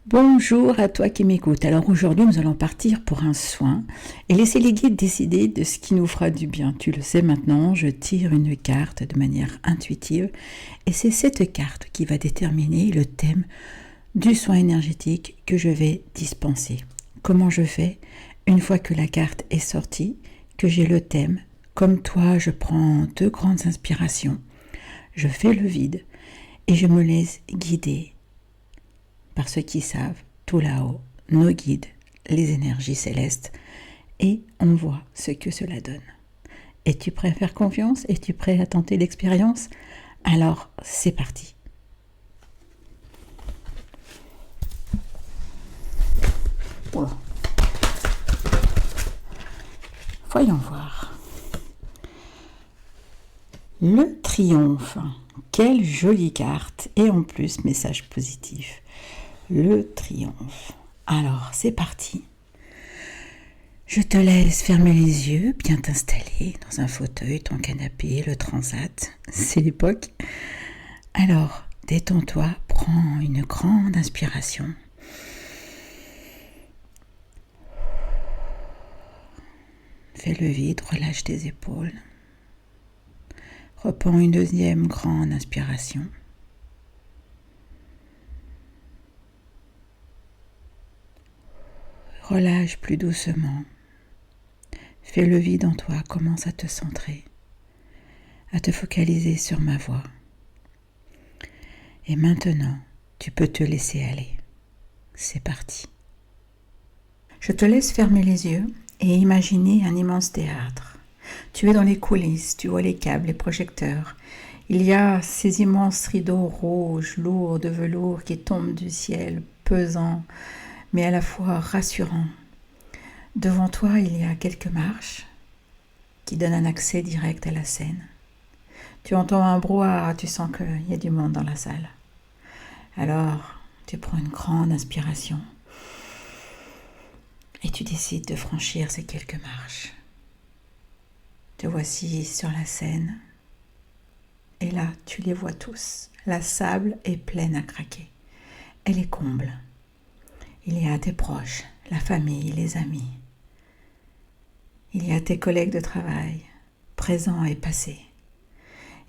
Bonjour à toi qui m'écoutes. Alors aujourd'hui, nous allons partir pour un soin et laisser les guides décider de ce qui nous fera du bien. Tu le sais maintenant, je tire une carte de manière intuitive et c'est cette carte qui va déterminer le thème du soin énergétique que je vais dispenser. Comment je fais? Une fois que la carte est sortie, que j'ai le thème, comme toi, je prends 2 grandes inspirations, je fais le vide et je me laisse guider par ceux qui savent, tout là-haut, nos guides, les énergies célestes, et on voit ce que cela donne. Es-tu prêt à faire confiance? Es-tu prêt à tenter l'expérience? Alors, c'est parti. Oula. Voyons voir. Le triomphe. Quelle jolie carte. Et en plus, message positif. Le triomphe. Alors, c'est parti. Je te laisse fermer les yeux, bien t'installer dans un fauteuil, ton canapé, le transat. C'est l'époque. Alors, détends-toi, prends une grande inspiration. Fais le vide, relâche tes épaules. Reprends une deuxième grande inspiration. Relâche plus doucement. Fais le vide en toi, commence à te centrer, à te focaliser sur ma voix. Et maintenant, tu peux te laisser aller. C'est parti. Je te laisse fermer les yeux et imaginer un immense théâtre. Tu es dans les coulisses, tu vois les câbles, les projecteurs. Il y a ces immenses rideaux rouges, lourds de velours qui tombent du ciel, pesants, mais à la fois rassurants. Devant toi, il y a quelques marches qui donnent un accès direct à la scène. Tu entends un brouhaha, tu sens qu'il y a du monde dans la salle. Alors, tu prends une grande inspiration et tu décides de franchir ces quelques marches. Te voici sur la scène et là, tu les vois tous. La salle est pleine à craquer. Elle est comble. Il y a tes proches, la famille, les amis. Il y a tes collègues de travail, présents et passés.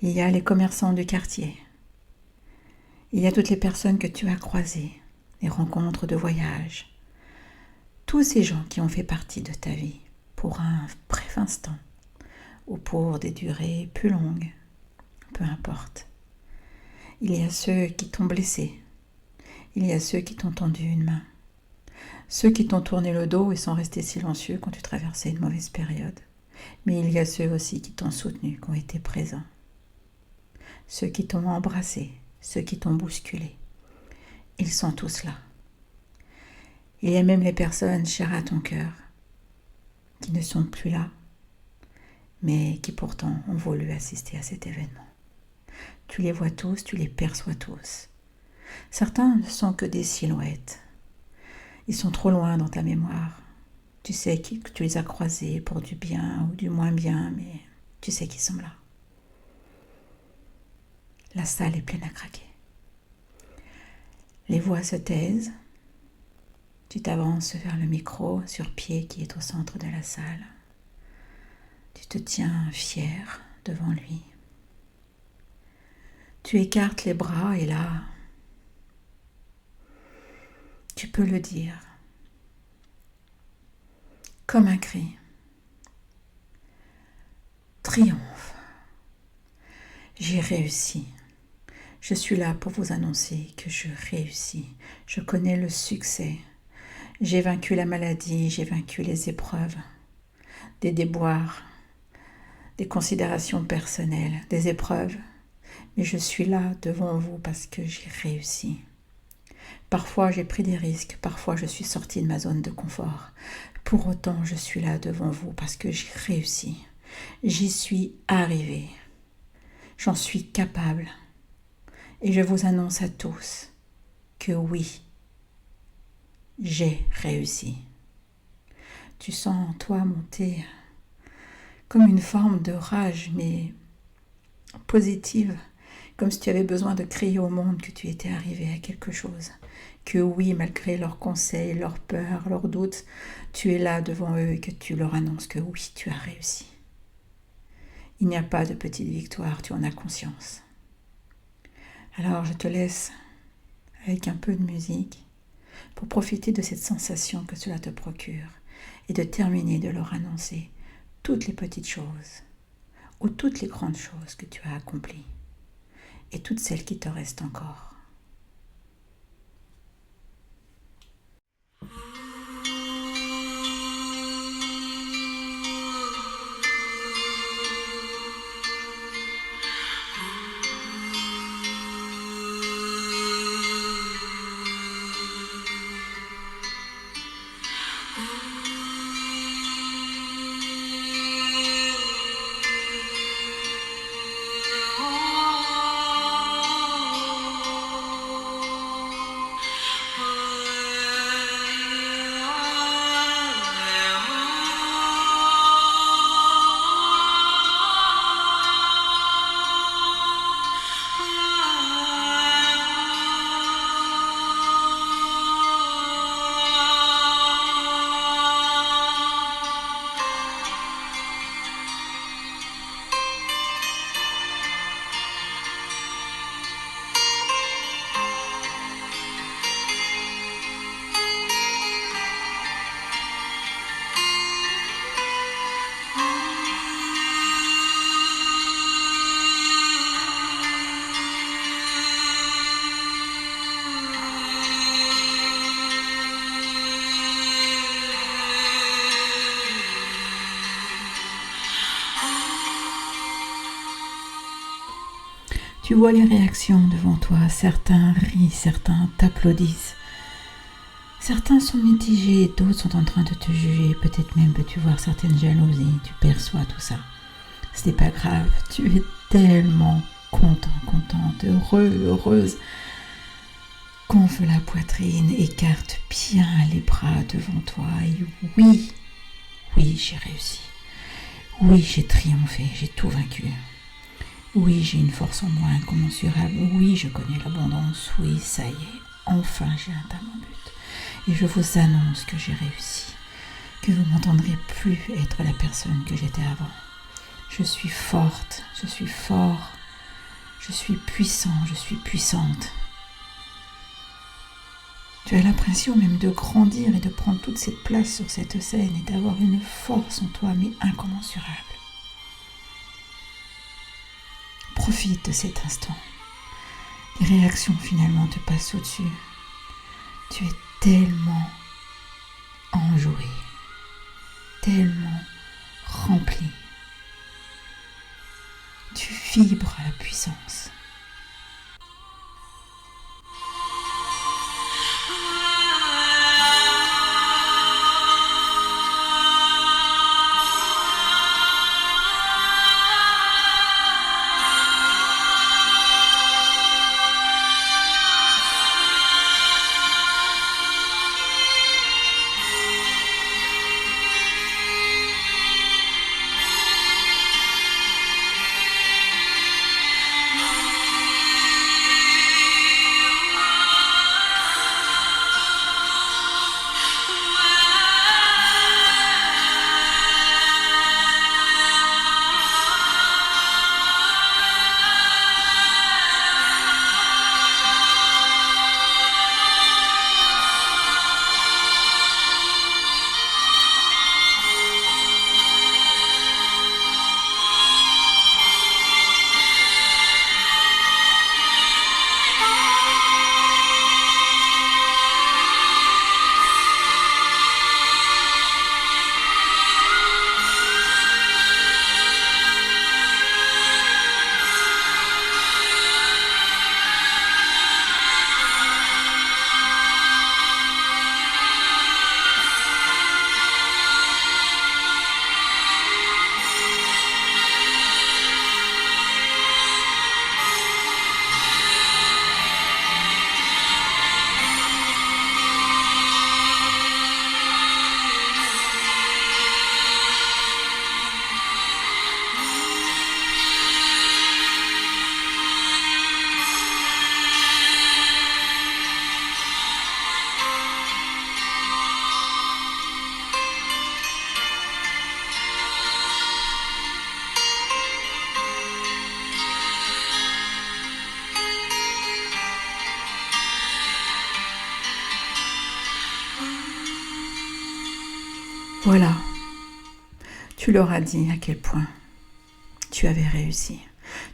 Il y a les commerçants du quartier. Il y a toutes les personnes que tu as croisées, les rencontres de voyage. Tous ces gens qui ont fait partie de ta vie pour un bref instant ou pour des durées plus longues, peu importe. Il y a ceux qui t'ont blessé. Il y a ceux qui t'ont tendu une main. Ceux qui t'ont tourné le dos et sont restés silencieux quand tu traversais une mauvaise période. Mais il y a ceux aussi qui t'ont soutenu, qui ont été présents. Ceux qui t'ont embrassé, ceux qui t'ont bousculé. Ils sont tous là. Il y a même les personnes chères à ton cœur, qui ne sont plus là, mais qui pourtant ont voulu assister à cet événement. Tu les vois tous, tu les perçois tous. Certains ne sont que des silhouettes. Ils sont trop loin dans ta mémoire. Tu sais que tu les as croisés pour du bien ou du moins bien, mais tu sais qu'ils sont là. La salle est pleine à craquer. Les voix se taisent. Tu t'avances vers le micro sur pied qui est au centre de la salle. Tu te tiens fier devant lui. Tu écartes les bras et là, tu peux le dire, comme un cri. Triomphe. J'ai réussi. Je suis là pour vous annoncer que je réussis. Je connais le succès. J'ai vaincu la maladie, j'ai vaincu les épreuves, des déboires, des considérations personnelles, des épreuves. Mais je suis là devant vous parce que j'ai réussi. Parfois, j'ai pris des risques. Parfois, je suis sortie de ma zone de confort. Pour autant, je suis là devant vous parce que j'ai réussi. J'y suis arrivée. J'en suis capable. Et je vous annonce à tous que oui, j'ai réussi. Tu sens en toi monter comme une forme de rage, mais positive, comme si tu avais besoin de crier au monde que tu étais arrivé à quelque chose. Que oui, malgré leurs conseils, leurs peurs, leurs doutes, tu es là devant eux et que tu leur annonces que oui, tu as réussi. Il n'y a pas de petite victoire, tu en as conscience. Alors je te laisse avec un peu de musique pour profiter de cette sensation que cela te procure et de terminer de leur annoncer toutes les petites choses ou toutes les grandes choses que tu as accomplies et toutes celles qui te restent encore. Tu vois les réactions devant toi, certains rient, certains t'applaudissent. Certains sont mitigés, d'autres sont en train de te juger, peut-être même peux-tu voir certaines jalousies, tu perçois tout ça. Ce n'est pas grave, tu es tellement content, contente, heureuse. Gonfle la poitrine, écarte bien les bras devant toi et oui, j'ai réussi. Oui, j'ai triomphé, j'ai tout vaincu. Oui, j'ai une force en moi incommensurable. Oui, je connais l'abondance. Oui, ça y est, enfin j'ai atteint mon but. Et je vous annonce que j'ai réussi, que vous m'entendrez plus être la personne que j'étais avant. Je suis forte, je suis fort, je suis puissant, je suis puissante. Tu as l'impression même de grandir et de prendre toute cette place sur cette scène et d'avoir une force en toi, mais incommensurable. Profite de cet instant. Les réactions finalement te passent au-dessus. Tu es tellement enjoué, tellement rempli. Tu vibres à la puissance. Voilà, tu leur as dit à quel point tu avais réussi.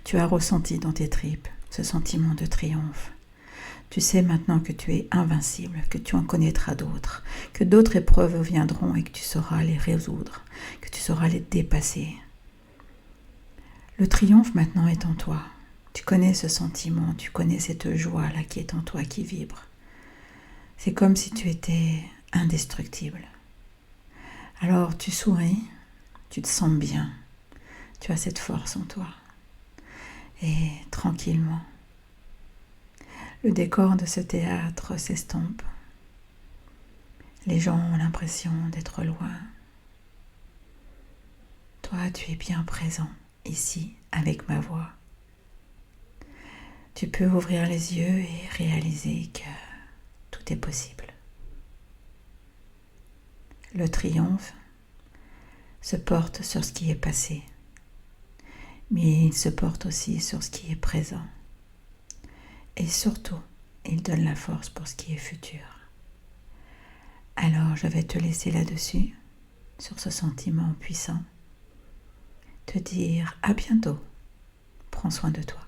Tu as ressenti dans tes tripes ce sentiment de triomphe. Tu sais maintenant que tu es invincible, que tu en connaîtras d'autres, que d'autres épreuves viendront et que tu sauras les résoudre, que tu sauras les dépasser. Le triomphe maintenant est en toi. Tu connais ce sentiment, tu connais cette joie-là qui est en toi, qui vibre. C'est comme si tu étais indestructible. Alors tu souris, tu te sens bien, tu as cette force en toi. Et tranquillement, le décor de ce théâtre s'estompe. Les gens ont l'impression d'être loin. Toi, tu es bien présent ici avec ma voix. Tu peux ouvrir les yeux et réaliser que tout est possible. Le triomphe se porte sur ce qui est passé, mais il se porte aussi sur ce qui est présent. Et surtout, il donne la force pour ce qui est futur. Alors, je vais te laisser là-dessus, sur ce sentiment puissant, te dire à bientôt. Prends soin de toi.